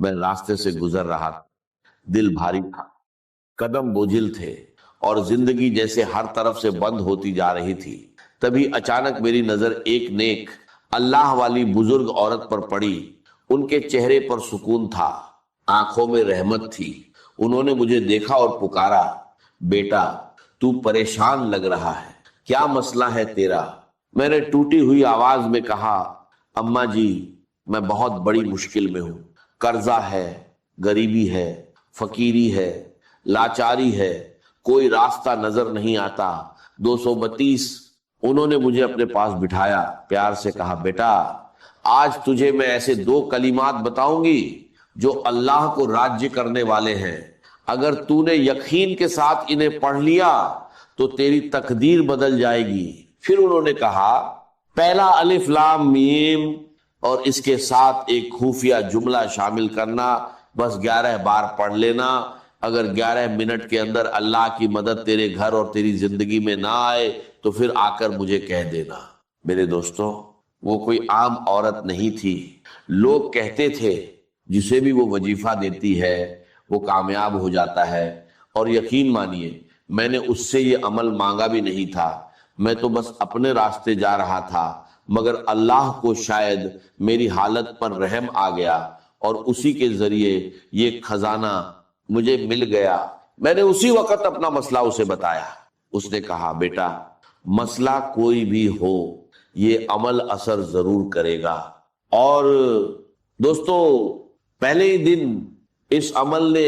میں راستے سے گزر رہا تھا، دل بھاری تھا، قدم بوجھل تھے اور زندگی جیسے ہر طرف سے بند ہوتی جا رہی تھی۔ تبھی اچانک میری نظر ایک نیک اللہ والی بزرگ عورت پر پڑی۔ ان کے چہرے پر سکون تھا، آنکھوں میں رحمت تھی۔ انہوں نے مجھے دیکھا اور پکارا، بیٹا تو پریشان لگ رہا ہے، کیا مسئلہ ہے تیرا؟ میں نے ٹوٹی ہوئی آواز میں کہا، اماں جی میں بہت بڑی مشکل میں ہوں، قرضہ ہے، غریبی ہے، فقیری ہے، لاچاری ہے، کوئی راستہ نظر نہیں آتا۔ 232۔ انہوں نے مجھے اپنے پاس بٹھایا، پیار سے کہا، بیٹا آج تجھے میں ایسے 2 کلمات بتاؤں گی جو اللہ کو راجیہ کرنے والے ہیں۔ اگر تو نے یقین کے ساتھ انہیں پڑھ لیا تو تیری تقدیر بدل جائے گی۔ پھر انہوں نے کہا، پہلا الف لام میم اور اس کے ساتھ ایک خفیہ جملہ شامل کرنا، بس 11 بار پڑھ لینا۔ اگر 11 منٹ کے اندر اللہ کی مدد تیرے گھر اور تیری زندگی میں نہ آئے تو پھر آ کر مجھے کہہ دینا۔ میرے دوستوں، وہ کوئی عام عورت نہیں تھی۔ لوگ کہتے تھے جسے بھی وہ وظیفہ دیتی ہے وہ کامیاب ہو جاتا ہے، اور یقین مانیے میں نے اس سے یہ عمل مانگا بھی نہیں تھا، میں تو بس اپنے راستے جا رہا تھا، مگر اللہ کو شاید میری حالت پر رحم آ گیا اور اسی کے ذریعے یہ خزانہ مجھے مل گیا۔ میں نے اسی وقت اپنا مسئلہ اسے بتایا۔ اس نے کہا، بیٹا مسئلہ کوئی بھی ہو یہ عمل اثر ضرور کرے گا۔ اور دوستو، پہلے ہی دن اس عمل نے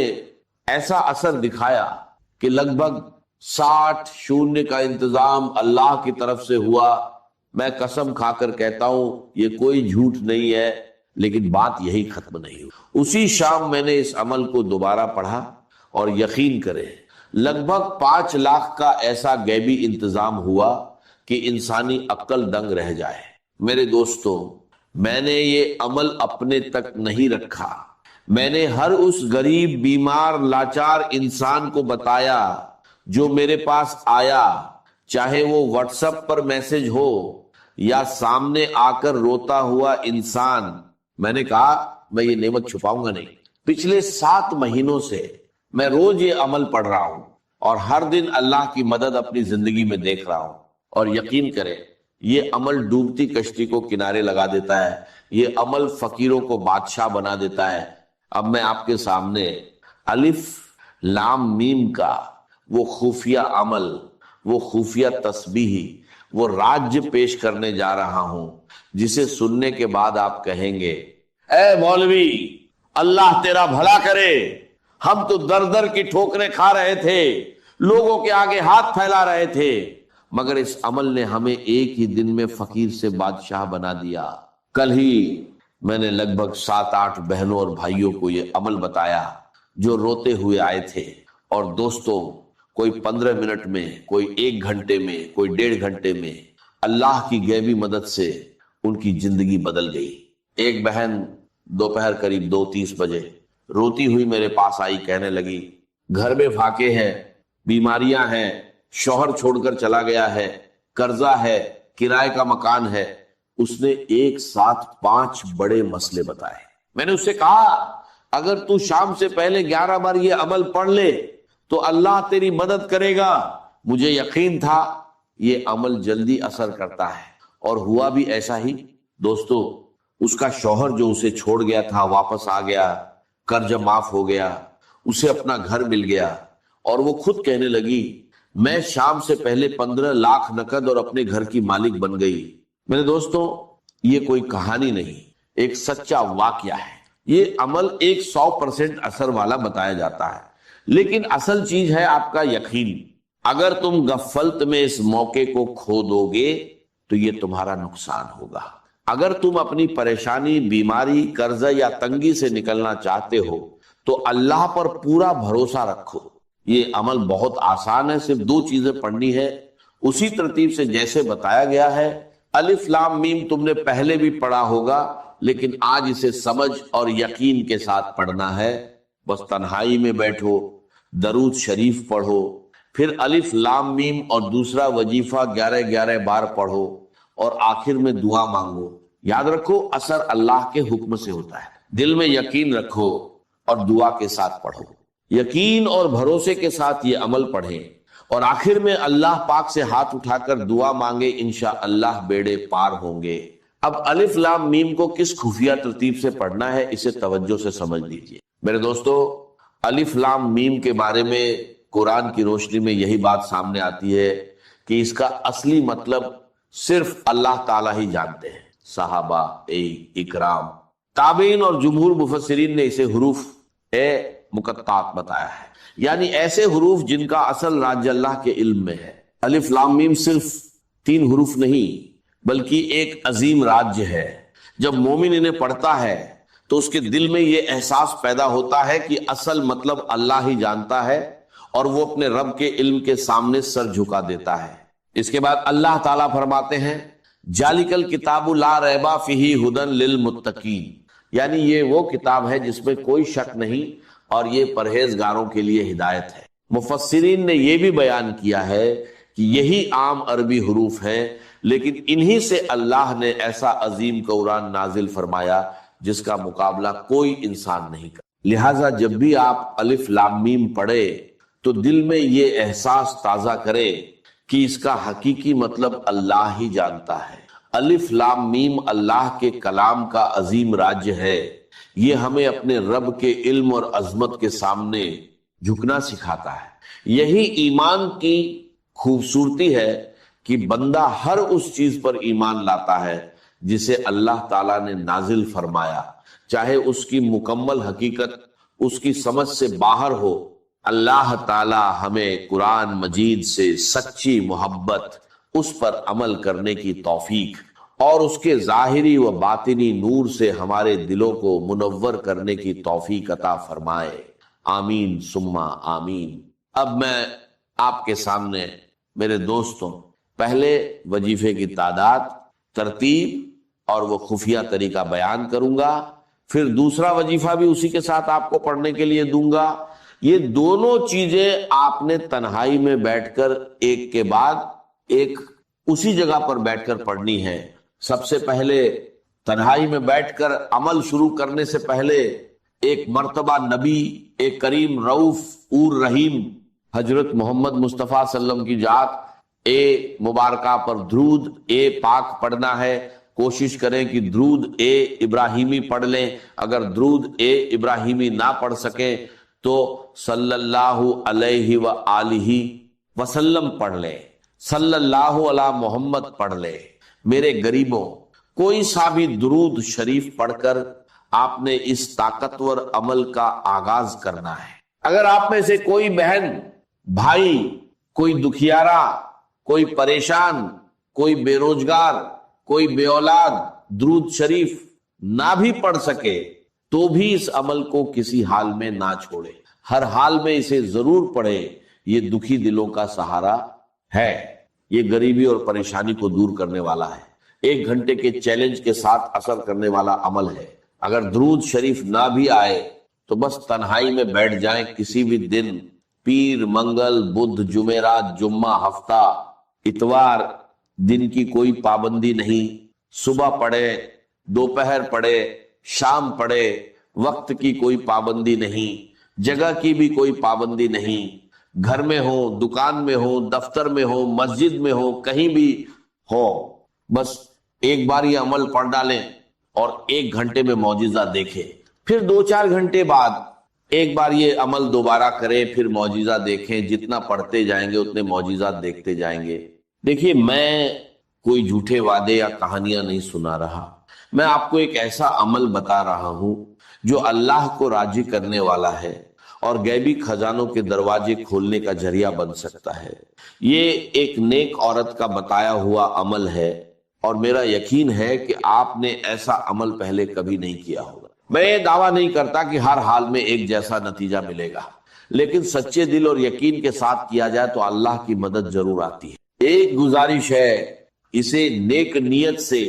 ایسا اثر دکھایا کہ لگ بھگ 60 شونیہ کا انتظام اللہ کی طرف سے ہوا۔ میں قسم کھا کر کہتا ہوں یہ کوئی جھوٹ نہیں ہے، لیکن بات یہی ختم نہیں ہوئی۔ اسی شام میں نے اس عمل کو دوبارہ پڑھا، اور یقین کریں لگ بھگ 5 لاکھ کا ایسا غیبی انتظام ہوا کہ انسانی عقل دنگ رہ جائے۔ میرے دوستو، میں نے یہ عمل اپنے تک نہیں رکھا، میں نے ہر اس غریب، بیمار، لاچار انسان کو بتایا جو میرے پاس آیا، چاہے وہ واٹس ایپ پر میسج ہو یا سامنے آ کر روتا ہوا انسان۔ میں نے کہا میں یہ نعمت چھپاؤں گا نہیں۔ پچھلے 7 مہینوں سے میں روز یہ عمل پڑھ رہا ہوں اور ہر دن اللہ کی مدد اپنی زندگی میں دیکھ رہا ہوں، اور یقین کریں یہ عمل ڈوبتی کشتی کو کنارے لگا دیتا ہے، یہ عمل فقیروں کو بادشاہ بنا دیتا ہے۔ اب میں آپ کے سامنے الف لام میم کا وہ خفیہ عمل، وہ خفیہ تسبیح، وہ راج پیش کرنے جا رہا ہوں جسے سننے کے بعد آپ کہیں گے، اے مولوی اللہ تیرا بھلا کرے، ہم تو در در کی ٹھوکریں کھا رہے تھے، لوگوں کے آگے ہاتھ پھیلا رہے تھے، مگر اس عمل نے ہمیں ایک ہی دن میں فقیر سے بادشاہ بنا دیا۔ کل ہی میں نے لگ بھگ 7-8 بہنوں اور بھائیوں کو یہ عمل بتایا جو روتے ہوئے آئے تھے، اور دوستوں کوئی 15 منٹ میں، کوئی 1 گھنٹے میں، کوئی 1.5 گھنٹے میں اللہ کی غیبی مدد سے ان کی زندگی بدل گئی۔ ایک بہن دوپہر قریب 2:30 بجے روتی ہوئی میرے پاس آئی، کہنے لگی گھر میں فاقے ہیں، بیماریاں ہیں، شوہر چھوڑ کر چلا گیا ہے، قرضہ ہے، کرائے کا مکان ہے۔ اس نے ایک ساتھ 5 بڑے مسئلے بتائے۔ میں نے اس سے کہا اگر تو شام سے پہلے 11 بار یہ عمل پڑھ لے تو اللہ تیری مدد کرے گا۔ مجھے یقین تھا یہ عمل جلدی اثر کرتا ہے، اور ہوا بھی ایسا ہی۔ دوستو، اس کا شوہر جو اسے چھوڑ گیا تھا واپس آ گیا، قرض معاف ہو گیا، اسے اپنا گھر مل گیا، اور وہ خود کہنے لگی میں شام سے پہلے 15 لاکھ نقد اور اپنے گھر کی مالک بن گئی۔ میرے دوستو، یہ کوئی کہانی نہیں، ایک سچا واقعہ ہے۔ یہ عمل 100% اثر والا بتایا جاتا ہے، لیکن اصل چیز ہے آپ کا یقین۔ اگر تم غفلت میں اس موقع کو کھو دو گے تو یہ تمہارا نقصان ہوگا۔ اگر تم اپنی پریشانی، بیماری، قرضہ یا تنگی سے نکلنا چاہتے ہو تو اللہ پر پورا بھروسہ رکھو۔ یہ عمل بہت آسان ہے، صرف 2 چیزیں پڑھنی ہے اسی ترتیب سے جیسے بتایا گیا ہے۔ الف لام میم تم نے پہلے بھی پڑھا ہوگا، لیکن آج اسے سمجھ اور یقین کے ساتھ پڑھنا ہے۔ بس تنہائی میں بیٹھو، درود شریف پڑھو، پھر الف لام میم اور دوسرا وظیفہ 11 بار پڑھو، اور آخر میں دعا مانگو۔ یاد رکھو اثر اللہ کے حکم سے ہوتا ہے۔ دل میں یقین رکھو اور دعا کے ساتھ پڑھو، یقین اور بھروسے کے ساتھ یہ عمل پڑھیں اور آخر میں اللہ پاک سے ہاتھ اٹھا کر دعا مانگے، انشاءاللہ بیڑے پار ہوں گے۔ اب الف لام میم کو کس خفیہ ترتیب سے پڑھنا ہے اسے توجہ سے سمجھ لیجئے۔ میرے دوستو، الف لام میم کے بارے میں قرآن کی روشنی میں یہی بات سامنے آتی ہے کہ اس کا اصلی مطلب صرف اللہ تعالیٰ ہی جانتے ہیں۔ صحابہ اکرام، تابعین اور جمہور مفسرین نے اسے حروف مقطعات بتایا ہے، یعنی ایسے حروف جن کا اصل راج اللہ کے علم میں ہے۔ الف لام میم صرف 3 حروف نہیں بلکہ ایک عظیم راج ہے۔ جب مومن انہیں پڑھتا ہے تو اس کے دل میں یہ احساس پیدا ہوتا ہے کہ اصل مطلب اللہ ہی جانتا ہے اور وہ اپنے رب کے علم کے سامنے سر جھکا دیتا ہے۔ اس کے بعد اللہ تعالیٰ فرماتے ہیں ذالک الکتاب لا ریب فیہ ھدی للمتقین، یعنی یہ وہ کتاب ہے جس میں کوئی شک نہیں اور یہ پرہیزگاروں کے لیے ہدایت ہے۔ مفسرین نے یہ بھی بیان کیا ہے کہ یہی عام عربی حروف ہیں، لیکن انہی سے اللہ نے ایسا عظیم قرآن نازل فرمایا جس کا مقابلہ کوئی انسان نہیں کرتا۔ لہٰذا جب بھی آپ الف لام میم پڑھے تو دل میں یہ احساس تازہ کرے کہ اس کا حقیقی مطلب اللہ ہی جانتا ہے۔ الف لام میم اللہ کے کلام کا عظیم راج ہے، یہ ہمیں اپنے رب کے علم اور عظمت کے سامنے جھکنا سکھاتا ہے۔ یہی ایمان کی خوبصورتی ہے کہ بندہ ہر اس چیز پر ایمان لاتا ہے جسے اللہ تعالیٰ نے نازل فرمایا، چاہے اس کی مکمل حقیقت اس کی سمجھ سے باہر ہو۔ اللہ تعالیٰ ہمیں قرآن مجید سے سچی محبت، اس پر عمل کرنے کی توفیق اور اس کے ظاہری و باطنی نور سے ہمارے دلوں کو منور کرنے کی توفیق عطا فرمائے، آمین ثم آمین۔ اب میں آپ کے سامنے میرے دوستوں پہلے وظیفے کی تعداد، ترتیب اور وہ خفیہ طریقہ بیان کروں گا، پھر دوسرا وظیفہ بھی اسی کے ساتھ آپ کو پڑھنے کے لیے دوں گا۔ یہ دونوں چیزیں آپ نے تنہائی میں بیٹھ کر ایک کے بعد ایک اسی جگہ پر بیٹھ کر پڑھنی ہے۔ سب سے پہلے تنہائی میں بیٹھ کر عمل شروع کرنے سے پہلے ایک مرتبہ نبی، ایک کریم رؤوف اور رحیم حضرت محمد مصطفیٰ صلی اللہ علیہ وسلم کی ذات مبارکہ پر درود پاک پڑھنا ہے۔ کوشش کریں کہ درود ابراہیمی پڑھ لیں، اگر درود ابراہیمی نہ پڑھ سکیں تو صلی اللہ علیہ وآلہ وسلم پڑھ لیں، صلی اللہ علی محمد پڑھ لیں۔ میرے غریبوں، کوئی سا بھی درود شریف پڑھ کر آپ نے اس طاقتور عمل کا آغاز کرنا ہے۔ اگر آپ میں سے کوئی بہن، بھائی، کوئی دکھیارا، کوئی پریشان، کوئی بے روزگار، کوئی بے اولاد درود شریف نہ بھی پڑھ سکے تو بھی اس عمل کو کسی حال میں نہ چھوڑے، ہر حال میں اسے ضرور پڑھے۔ یہ دکھی دلوں کا سہارا ہے، یہ غریبی اور پریشانی کو دور کرنے والا ہے، 1 گھنٹے کے چیلنج کے ساتھ اثر کرنے والا عمل ہے۔ اگر درود شریف نہ بھی آئے تو بس تنہائی میں بیٹھ جائیں، کسی بھی دن، پیر، منگل، بدھ، جمعرات، جمعہ، ہفتہ، اتوار، دن کی کوئی پابندی نہیں، صبح پڑھے، دوپہر پڑھے، شام پڑھے، وقت کی کوئی پابندی نہیں، جگہ کی بھی کوئی پابندی نہیں، گھر میں ہو، دکان میں ہو، دفتر میں ہو، مسجد میں ہو، کہیں بھی ہو، بس ایک بار یہ عمل پڑھ ڈالیں اور 1 گھنٹے میں معجزہ دیکھیں، پھر 2-4 گھنٹے بعد ایک بار یہ عمل دوبارہ کریں، پھر معجزہ دیکھیں۔ جتنا پڑھتے جائیں گے اتنے معجزات دیکھتے جائیں گے۔ دیکھیے، میں کوئی جھوٹے وعدے یا کہانیاں نہیں سنا رہا، میں آپ کو ایک ایسا عمل بتا رہا ہوں جو اللہ کو راضی کرنے والا ہے اور غیبی خزانوں کے دروازے کھولنے کا ذریعہ بن سکتا ہے۔ یہ ایک نیک عورت کا بتایا ہوا عمل ہے اور میرا یقین ہے کہ آپ نے ایسا عمل پہلے کبھی نہیں کیا ہوگا۔ میں یہ دعویٰ نہیں کرتا کہ ہر حال میں ایک جیسا نتیجہ ملے گا، لیکن سچے دل اور یقین کے ساتھ کیا جائے تو اللہ کی مدد ضرور آتی ہے۔ ایک گزارش ہے، اسے نیک نیت سے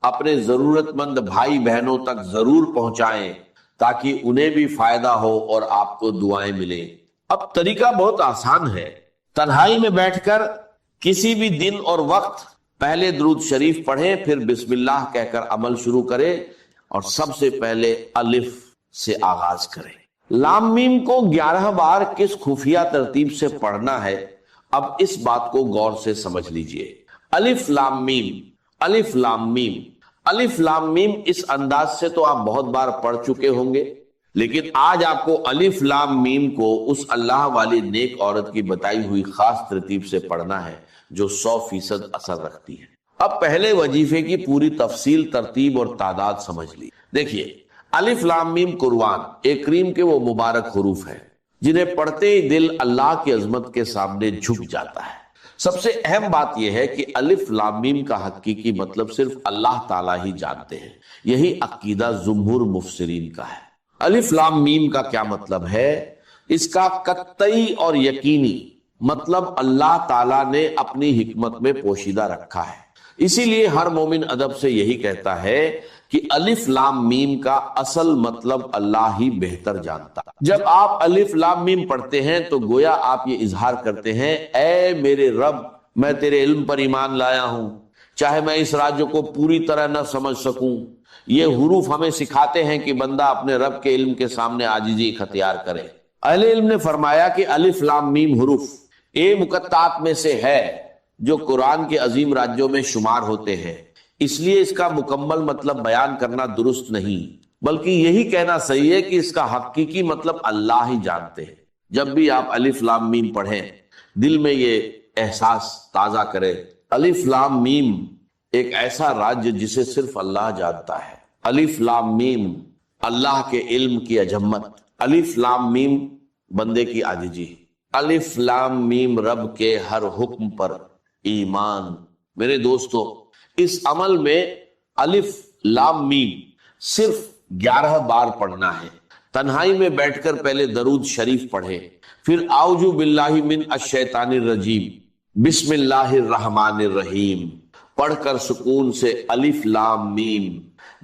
اپنے ضرورت مند بھائی بہنوں تک ضرور پہنچائیں تاکہ انہیں بھی فائدہ ہو اور آپ کو دعائیں ملیں۔ اب طریقہ بہت آسان ہے، تنہائی میں بیٹھ کر کسی بھی دن اور وقت پہلے درود شریف پڑھیں، پھر بسم اللہ کہہ کر عمل شروع کریں۔ اور سب سے پہلے الف سے آغاز کریں۔ لام میم کو 11 بار کس خفیہ ترتیب سے پڑھنا ہے، اب اس بات کو غور سے سمجھ لیجئے۔ الف لام میم، الف لام میم، الف لام میم، اس انداز سے تو آپ بہت بار پڑھ چکے ہوں گے، لیکن آج آپ کو الف لام میم کو اس اللہ والی نیک عورت کی بتائی ہوئی خاص ترتیب سے پڑھنا ہے جو 100% اثر رکھتی ہے۔ اب پہلے وظیفے کی پوری تفصیل، ترتیب اور تعداد سمجھ لی۔ دیکھیے، الف لام میم قرآن ایک کریم کے وہ مبارک حروف ہیں جنہیں پڑھتے ہی دل اللہ کی عظمت کے سامنے جھک جاتا ہے۔ سب سے اہم بات یہ ہے کہ الف لام میم کا حقیقی مطلب صرف اللہ تعالیٰ ہی جانتے ہیں۔ یہی عقیدہ جمہور مفسرین کا ہے۔ الف لام میم کا کیا مطلب ہے؟ اس کا قطعی اور یقینی مطلب اللہ تعالیٰ نے اپنی حکمت میں پوشیدہ رکھا ہے۔ اسی لیے ہر مومن ادب سے یہی کہتا ہے کہ الف لام میم کا اصل مطلب اللہ ہی بہتر جانتا۔ جب آپ الف لام میم پڑھتے ہیں تو گویا آپ یہ اظہار کرتے ہیں، اے میرے رب، میں تیرے علم پر ایمان لایا ہوں، چاہے میں اس راز کو پوری طرح نہ سمجھ سکوں۔ یہ حروف ہمیں سکھاتے ہیں کہ بندہ اپنے رب کے علم کے سامنے عاجزی اختیار کرے۔ اہل علم نے فرمایا کہ الف لام میم حروف مقطعات میں سے ہے جو قرآن کے عظیم راجوں میں شمار ہوتے ہیں، اس لیے اس کا مکمل مطلب بیان کرنا درست نہیں، بلکہ یہی کہنا صحیح ہے کہ اس کا حقیقی مطلب اللہ ہی جانتے ہیں۔ جب بھی آپ الف لام میم پڑھیں، دل میں یہ احساس تازہ کرے، الف لام میم ایک ایسا راج جسے صرف اللہ جانتا ہے۔ الف لام میم اللہ کے علم کی عظمت، الف لام میم بندے کی عاجزی، الف لام میم رب کے ہر حکم پر ایمان۔ میرے دوستو، اس عمل میں الف لام میم صرف 11 بار پڑھنا ہے۔ تنہائی میں بیٹھ کر پہلے درود شریف پڑھیں، پھر اعوذ باللہ من الشیطان الرجیم، بسم اللہ الرحمن الرحیم پڑھ کر سکون سے الف لام میم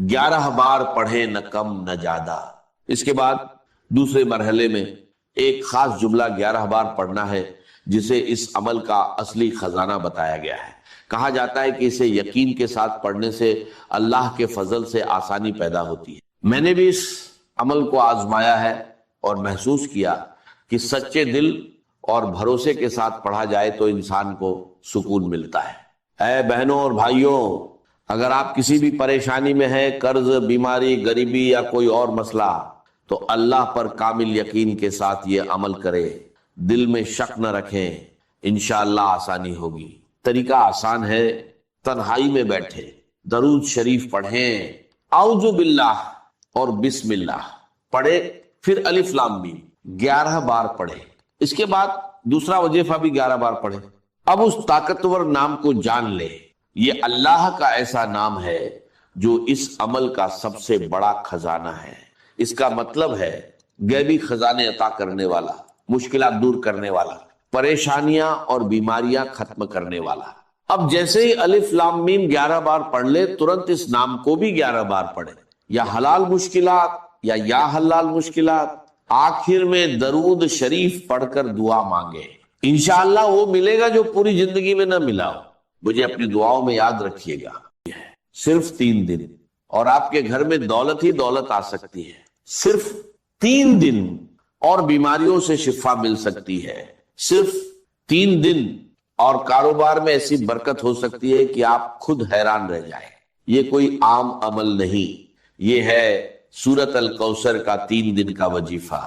11 بار پڑھیں، نہ کم نہ زیادہ۔ اس کے بعد دوسرے مرحلے میں ایک خاص جملہ 11 بار پڑھنا ہے جسے اس عمل کا اصلی خزانہ بتایا گیا ہے۔ کہا جاتا ہے کہ اسے یقین کے ساتھ پڑھنے سے اللہ کے فضل سے آسانی پیدا ہوتی ہے۔ میں نے بھی اس عمل کو آزمایا ہے اور محسوس کیا کہ سچے دل اور بھروسے کے ساتھ پڑھا جائے تو انسان کو سکون ملتا ہے۔ اے بہنوں اور بھائیوں، اگر آپ کسی بھی پریشانی میں ہیں، قرض، بیماری، غریبی یا کوئی اور مسئلہ، تو اللہ پر کامل یقین کے ساتھ یہ عمل کرے، دل میں شک نہ رکھیں، انشاءاللہ آسانی ہوگی۔ طریقہ آسان ہے، تنہائی میں بیٹھے درود شریف پڑھیں، اعوذ باللہ اور بسم اللہ پڑھے، پھر الف لام میم 11 بار پڑھے۔ اس کے بعد دوسرا وظیفہ بھی 11 بار پڑھے۔ اب اس طاقتور نام کو جان لے، یہ اللہ کا ایسا نام ہے جو اس عمل کا سب سے بڑا خزانہ ہے۔ اس کا مطلب ہے غیبی خزانے عطا کرنے والا، مشکلات دور کرنے والا، پریشانیاں اور بیماریاں ختم کرنے والا۔ اب جیسے ہی الف لام میم 11 بار پڑھ لے، ترنت اس نام کو بھی 11 بار پڑھے، یا حلال مشکلات یا حلال مشکلات، آخر میں درود شریف پڑھ کر دعا مانگے، انشاءاللہ وہ ملے گا جو پوری زندگی میں نہ ملا ہو۔ مجھے اپنی دعاؤں میں یاد رکھیے گا، صرف 3 دن اور آپ کے گھر میں دولت ہی دولت آ سکتی ہے۔ صرف 3 دن اور بیماریوں سے شفا مل سکتی ہے۔ صرف 3 دن اور کاروبار میں ایسی برکت ہو سکتی ہے کہ آپ خود حیران رہ جائیں۔ یہ کوئی عام عمل نہیں، یہ ہے سورۃ الکوثر کا 3 دن کا وظیفہ۔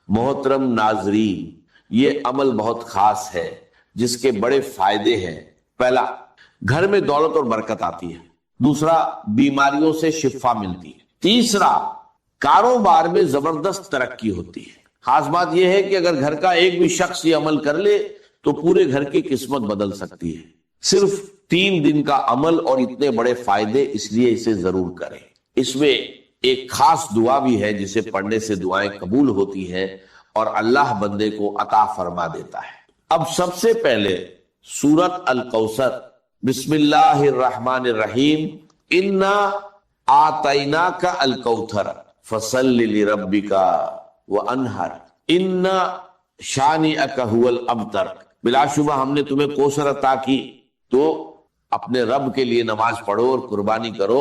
محترم ناظرین، یہ عمل بہت خاص ہے جس کے بڑے فائدے ہیں۔ پہلا، گھر میں دولت اور برکت آتی ہے۔ دوسرا، بیماریوں سے شفا ملتی ہے۔ تیسرا، کاروبار میں زبردست ترقی ہوتی ہے۔ خاص بات یہ ہے کہ اگر گھر کا ایک بھی شخص یہ عمل کر لے تو پورے گھر کی قسمت بدل سکتی ہے۔ صرف 3 دن کا عمل اور اتنے بڑے فائدے، اس لیے اسے ضرور کریں۔ اس میں ایک خاص دعا بھی ہے جسے پڑھنے سے دعائیں قبول ہوتی ہیں اور اللہ بندے کو عطا فرما دیتا ہے۔ اب سب سے پہلے سورۃ الکوثر، بسم اللہ الرحمن الرحیم، انا آتیناک الکوثر فصل لربک وانحر ان شانئک هو الابتر، بلا شبہ ہم نے تمہیں کوثر عطا کی، تو اپنے رب کے لیے نماز پڑھو اور قربانی کرو،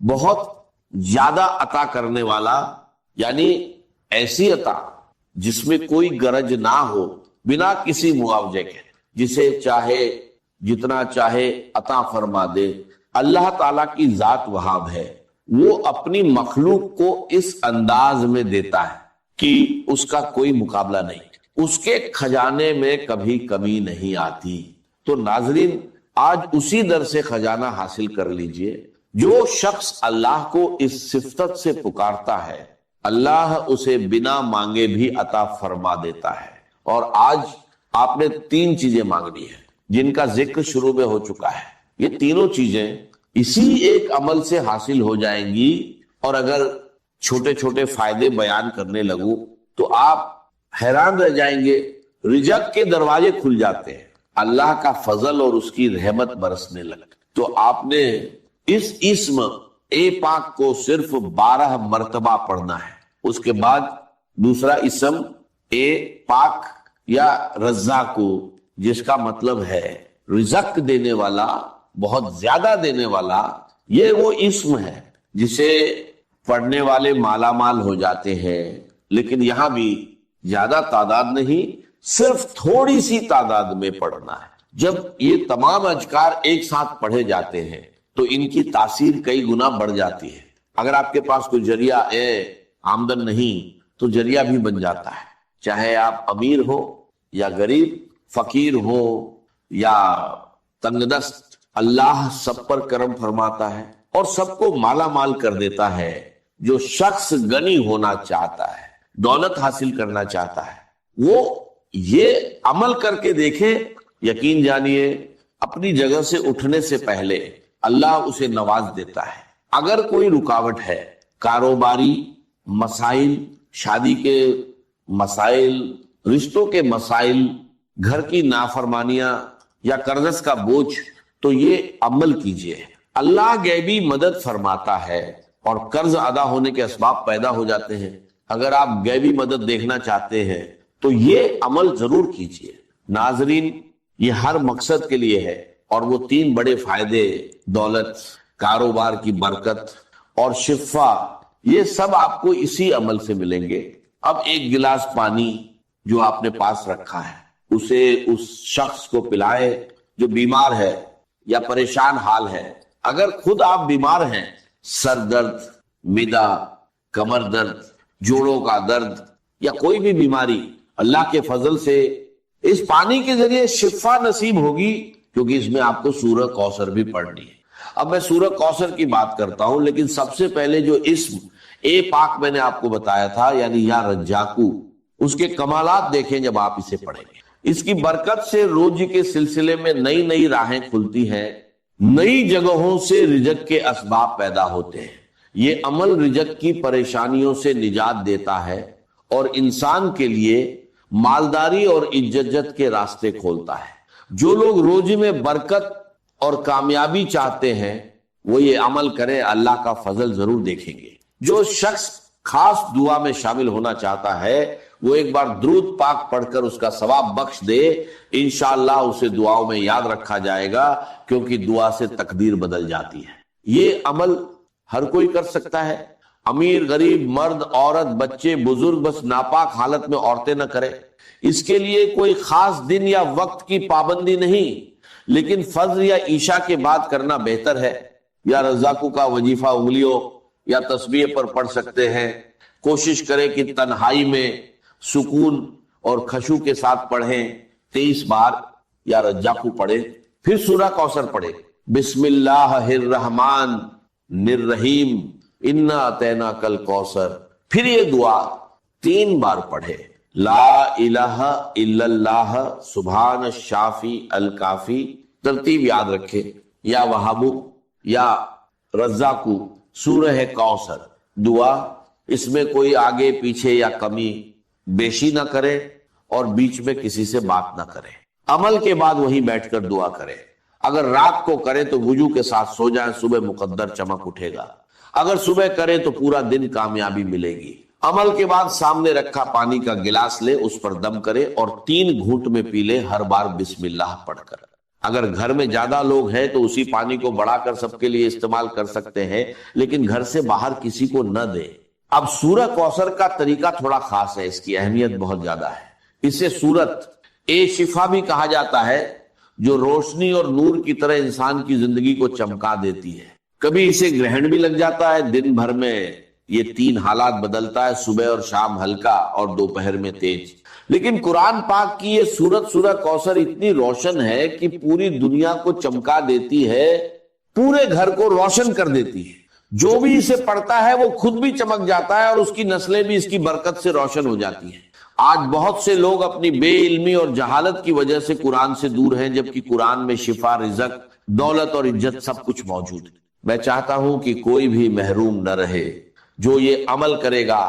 بہت زیادہ عطا کرنے والا، یعنی ایسی عطا جس میں کوئی غرض نہ ہو، بنا کسی معاوضے کے، جسے چاہے جتنا چاہے عطا فرما دے۔ اللہ تعالیٰ کی ذات وہاب ہے، وہ اپنی مخلوق کو اس انداز میں دیتا ہے کہ اس کا کوئی مقابلہ نہیں، اس کے خزانے میں کبھی کمی نہیں آتی۔ تو ناظرین، آج اسی در سے خزانہ حاصل کر لیجئے۔ جو شخص اللہ کو اس صفت سے پکارتا ہے، اللہ اسے بنا مانگے بھی عطا فرما دیتا ہے۔ اور آج آپ نے 3 چیزیں مانگنی ہیں جن کا ذکر شروع میں ہو چکا ہے۔ یہ تینوں چیزیں اسی ایک عمل سے حاصل ہو جائیں گی، اور اگر چھوٹے چھوٹے فائدے بیان کرنے لگوں تو آپ حیران رہ جائیں گے۔ رزق کے دروازے کھل جاتے ہیں، اللہ کا فضل اور اس کی رحمت برسنے لگتی۔ تو آپ نے اس اسم اے پاک کو صرف 12 مرتبہ پڑھنا ہے۔ اس کے بعد دوسرا اسم اے پاک یا رزاق، جس کا مطلب ہے رزق دینے والا، بہت زیادہ دینے والا۔ یہ وہ اسم ہے جسے پڑھنے والے مالا مال ہو جاتے ہیں، لیکن یہاں بھی زیادہ تعداد نہیں، صرف تھوڑی سی تعداد میں پڑھنا ہے۔ جب یہ تمام اذکار ایک ساتھ پڑھے جاتے ہیں تو ان کی تاثیر کئی گنا بڑھ جاتی ہے۔ اگر آپ کے پاس کوئی ذریعہ آمدن نہیں تو ذریعہ بھی بن جاتا ہے، چاہے آپ امیر ہو یا غریب، فقیر ہو یا تنگ دست، اللہ سب پر کرم فرماتا ہے اور سب کو مالا مال کر دیتا ہے۔ جو شخص غنی ہونا چاہتا ہے، دولت حاصل کرنا چاہتا ہے، وہ یہ عمل کر کے دیکھے، یقین جانیے اپنی جگہ سے اٹھنے سے پہلے اللہ اسے نواز دیتا ہے۔ اگر کوئی رکاوٹ ہے، کاروباری مسائل، شادی کے مسائل، رشتوں کے مسائل، گھر کی نافرمانیاں یا قرض کا بوجھ، تو یہ عمل کیجئے۔ اللہ غیبی مدد فرماتا ہے اور قرض ادا ہونے کے اسباب پیدا ہو جاتے ہیں۔ اگر آپ غیبی مدد دیکھنا چاہتے ہیں تو یہ عمل ضرور کیجئے۔ ناظرین، یہ ہر مقصد کے لیے ہے، اور وہ 3 بڑے فائدے، دولت، کاروبار کی برکت اور شفا، یہ سب آپ کو اسی عمل سے ملیں گے۔ اب ایک گلاس پانی جو آپ نے پاس رکھا ہے، اسے اس شخص کو پلائے جو بیمار ہے یا پریشان حال ہے۔ اگر خود آپ بیمار ہیں، سر درد، معدہ، کمر درد، جوڑوں کا درد یا کوئی بھی بیماری، اللہ کے فضل سے اس پانی کے ذریعے شفا نصیب ہوگی، کیونکہ اس میں آپ کو سورہ کوثر بھی پڑھنی ہے۔ اب میں سورہ کوثر کی بات کرتا ہوں، لیکن سب سے پہلے جو اسم اے پاک میں نے آپ کو بتایا تھا، یعنی یا رجاکو، اس کے کمالات دیکھیں جب آپ اسے پڑھیں گے۔ اس کی برکت سے روزی کے سلسلے میں نئی نئی راہیں کھلتی ہیں، نئی جگہوں سے رزق کے اسباب پیدا ہوتے ہیں۔ یہ عمل رزق کی پریشانیوں سے نجات دیتا ہے اور انسان کے لیے مالداری اور عزت کے راستے کھولتا ہے۔ جو لوگ روزی میں برکت اور کامیابی چاہتے ہیں وہ یہ عمل کریں، اللہ کا فضل ضرور دیکھیں گے۔ جو شخص خاص دعا میں شامل ہونا چاہتا ہے وہ ایک بار درود پاک پڑھ کر اس کا ثواب بخش دے، انشاءاللہ اسے دعاؤں میں یاد رکھا جائے گا، کیونکہ دعا سے تقدیر بدل جاتی ہے۔ یہ عمل ہر کوئی کر سکتا ہے، امیر غریب، مرد عورت، بچے بزرگ، بس ناپاک حالت میں عورتیں نہ کریں۔ اس کے لیے کوئی خاص دن یا وقت کی پابندی نہیں، لیکن فجر یا عشاء کے بعد کرنا بہتر ہے۔ یا رزاقو کا وظیفہ انگلیوں یا تسبیح پر پڑھ سکتے ہیں۔ کوشش کریں کہ تنہائی میں سکون اور خشوع کے ساتھ پڑھیں۔ 23 بار یا رجاقو پڑھیں، پھر سورہ کوثر پڑھیں۔ بسم اللہ الرحمن الرحیم انا اعطیناک الکوثر، پھر یہ دعا 3 بار پڑھے۔ لا الہ الا اللہ سبحان الشافی الکافی، ترتیب یاد رکھے، یا وہابو یا رزاقو، سورہ کوثر دعا۔ اس میں کوئی آگے پیچھے یا کمی بیشی نہ کرے اور بیچ میں کسی سے بات نہ کرے۔ عمل کے بعد وہیں بیٹھ کر دعا کرے۔ اگر رات کو کرے تو وضو کے ساتھ سو جائیں، صبح مقدر چمک اٹھے گا۔ اگر صبح کرے تو پورا دن کامیابی ملے گی۔ عمل کے بعد سامنے رکھا پانی کا گلاس لے، اس پر دم کرے اور 3 گھونٹ میں پی لے، ہر بار بسم اللہ پڑھ کر۔ اگر گھر میں زیادہ لوگ ہیں تو اسی پانی کو بڑھا کر سب کے لیے استعمال کر سکتے ہیں، لیکن گھر سے باہر کسی کو نہ دیں۔ اب سورہ کوثر کا طریقہ تھوڑا خاص ہے، اس کی اہمیت بہت زیادہ ہے۔ اسے سورت شفا بھی کہا جاتا ہے، جو روشنی اور نور کی طرح انسان کی زندگی کو چمکا دیتی ہے۔ کبھی اسے گرہن بھی لگ جاتا ہے، دن بھر میں یہ 3 حالات بدلتا ہے، صبح اور شام ہلکا اور دوپہر میں تیز۔ لیکن قرآن پاک کی یہ سورت سورہ کوثر اتنی روشن ہے کہ پوری دنیا کو چمکا دیتی ہے، پورے گھر کو روشن کر دیتی ہے۔ جو بھی اسے پڑھتا ہے وہ خود بھی چمک جاتا ہے اور اس کی نسلیں بھی اس کی برکت سے روشن ہو جاتی ہیں۔ آج بہت سے لوگ اپنی بے علمی اور جہالت کی وجہ سے قرآن سے دور ہیں، جبکہ قرآن میں شفا، رزق، دولت اور عزت سب کچھ موجود ہے۔ میں چاہتا ہوں کہ کوئی بھی محروم نہ رہے، جو یہ عمل کرے گا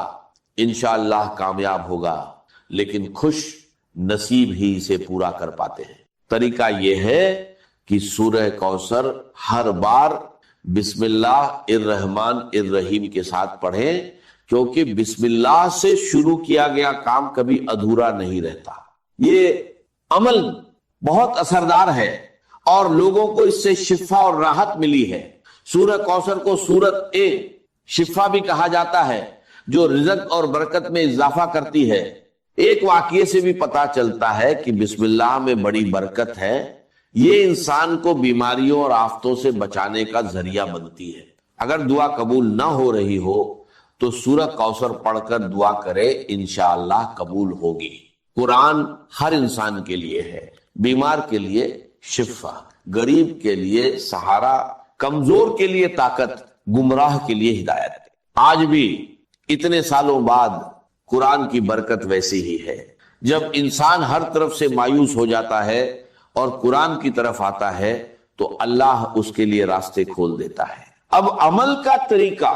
انشاءاللہ کامیاب ہوگا، لیکن خوش نصیب ہی اسے پورا کر پاتے ہیں۔ طریقہ یہ ہے کہ سورہ کوثر ہر بار بسم اللہ الرحمن الرحیم کے ساتھ پڑھیں، کیونکہ بسم اللہ سے شروع کیا گیا کام کبھی ادھورا نہیں رہتا۔ یہ عمل بہت اثردار ہے اور لوگوں کو اس سے شفا اور راحت ملی ہے۔ سورہ کوثر کو سورت شفا بھی کہا جاتا ہے، جو رزق اور برکت میں اضافہ کرتی ہے۔ ایک واقعے سے بھی پتا چلتا ہے کہ بسم اللہ میں بڑی برکت ہے، یہ انسان کو بیماریوں اور آفتوں سے بچانے کا ذریعہ بنتی ہے۔ اگر دعا قبول نہ ہو رہی ہو تو سورہ کوثر پڑھ کر دعا کرے، انشاءاللہ قبول ہوگی۔ قرآن ہر انسان کے لیے ہے، بیمار کے لیے شفا، غریب کے لیے سہارا، کمزور کے لیے طاقت، گمراہ کے لیے ہدایت۔ آج بھی اتنے سالوں بعد قرآن کی برکت ویسی ہی ہے۔ جب انسان ہر طرف سے مایوس ہو جاتا ہے اور قرآن کی طرف آتا ہے تو اللہ اس کے لیے راستے کھول دیتا ہے۔ اب عمل کا طریقہ،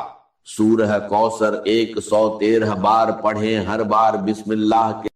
سورہ کوثر 113 بار پڑھیں، ہر بار بسم اللہ کے